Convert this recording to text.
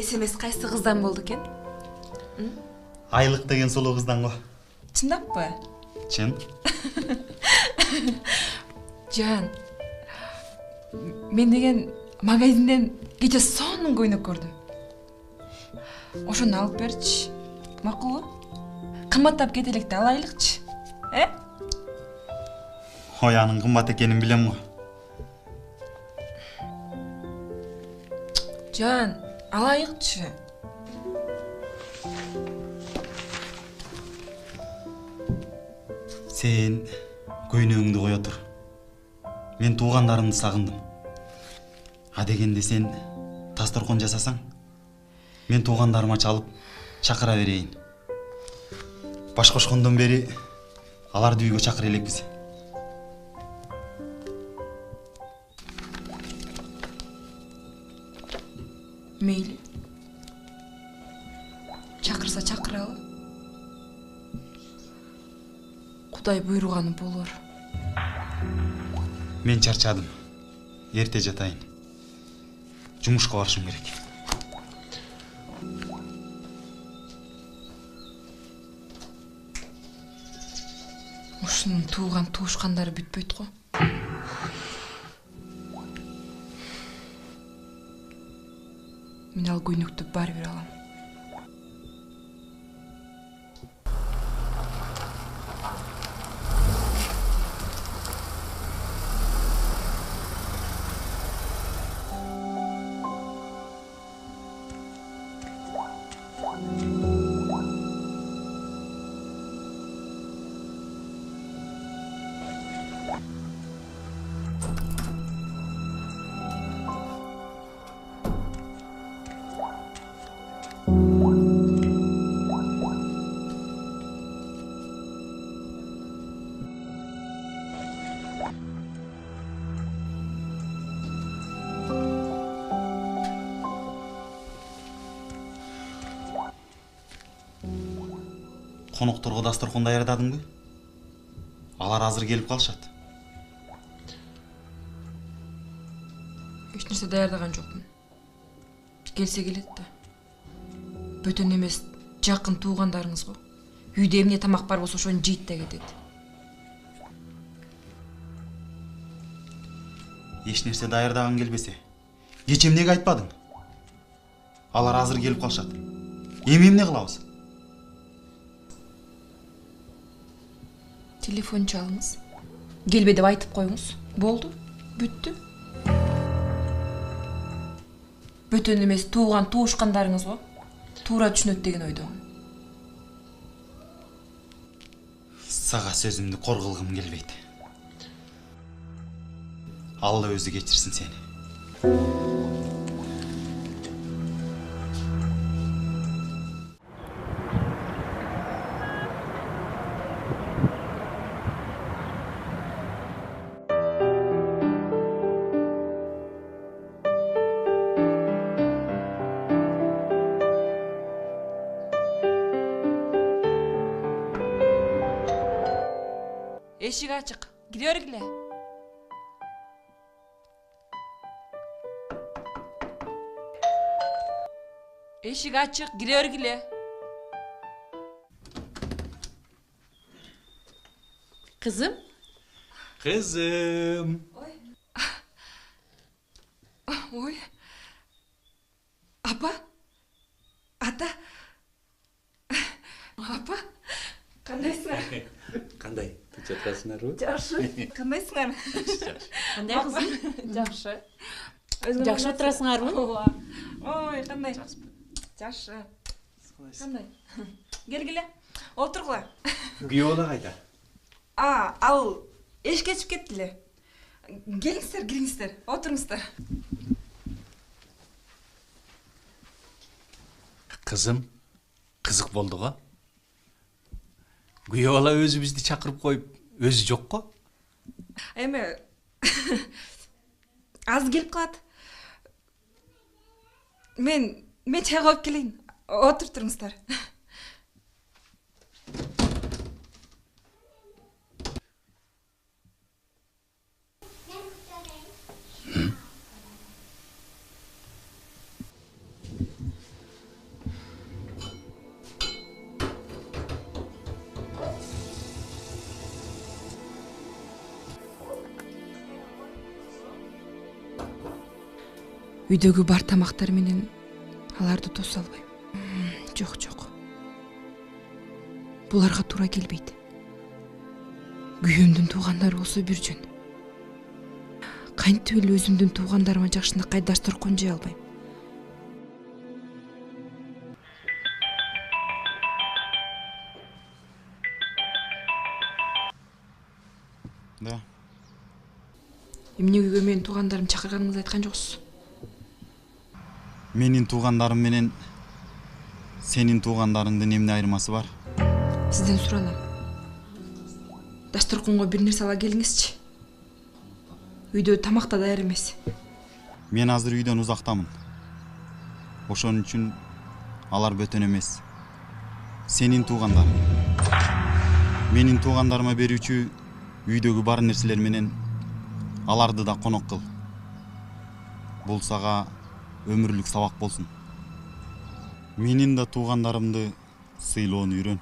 СМС кайсы кыздан болду экен? Айлык деген сулуу кыздан го. Чындаппы? Чын. Жан. Мен деген магазинден кече сонун көйнөк көрдүм. Ошону алып берчи. Макулбу? Кымбаттап кетелекти алайлыкчы. Ой, анын кымбат экенин билем го. Жан, алайыкчы. Сен көйнөгүңдү кое тур. Мен туугандарымды сагындым. А дегенде сен дасторкон жасасаң, мен туугандарыма чалып чакыра берейин. Баш кошкондон бери аларды үйгө чакыра элекпиз. Мейли. Чакырса чакыралы. Кудай буйруганы болор. Мен чарчадым. Эрте жатайын. Жумушка барышым керек. Ушунун туушкандары бүтпөйт го. Мен ал көйнөктү баары бир алам. Конокторго дасторкон даярдадыңбы? Алар азыр келип калышат. Эч нерсе даярдаган жокмун. Келсе келет да. Бөтөн эмес, жакын туугандарыңыз го. Үйдө эмне тамак бар болсо ошону жейт да кетет. Эч нерсе даярдаган келбесе, кече эмнеге айтпадың? Алар азыр келип калышат. Эми эмне кылабыз? Телефон чалыңыз. Келбе деп айтып коюңуз. Болду. Бүттү. Бөтөн эмес туушкандарыңыз го. Туура түшүнөт деген ойдомун. Сага сөзүмдү кор кылгым келбейт. Алла өзү кечирсин сени. Эшик ачык. Кире бергиле. Эшик ачык. Кире бергиле. Кызым? Кызым. Ой. Апа? Ата? Апа? Кандайсыңар? Кандай? Түз жатасыңарбы? Жакшы. Кандайсыңар? Кандай кызым? Жакшы. Жакшы отурасыңарбы? Ой, кандай? Жакшы. Кандай? Келгиле. Отургула. Күйөө бала кайда? Ал эшикке чыгып кеттиле. Келиңиздер, кириңиздер. Отуруңуздар. Кызым, кызык болду го. Күйөө бала өзүбүздү чакырып коюп, өзү жок го. Эми азыр келип калат. Мен чай коюп келейин. Отуруп туруңуздар. Үйдөгү бар тамактар менен аларды тоса албайм. Жок. Буларга туура келбейт. Күйөөмдүн туугандары болсо бир жөн. Кантип эле өзүмдүн туугандарыма жакшынакай дасторкон жыя албайм. Да. Эмне үйгө менин туугандарымды чакырганыңызды айткан жоксуз. Менин туугандарым менен сенин туугандарыңдын эмне айырмасы бар? Сизден суралам. Дасторконго бир нерсе ала келиңизчи. Үйдө тамак да даяр эмес. Мен азыр үйдөн узактамын. Ошон үчүн алар бөтөн эмес. Сенин туугандарың. Менин туугандарыма берүүчү үйдөгү бар нерселер менен аларды да конок кыл. Бул сага өмүрлүк сабак болсун. Менин да туугандарымды сыйлоону үйрөн.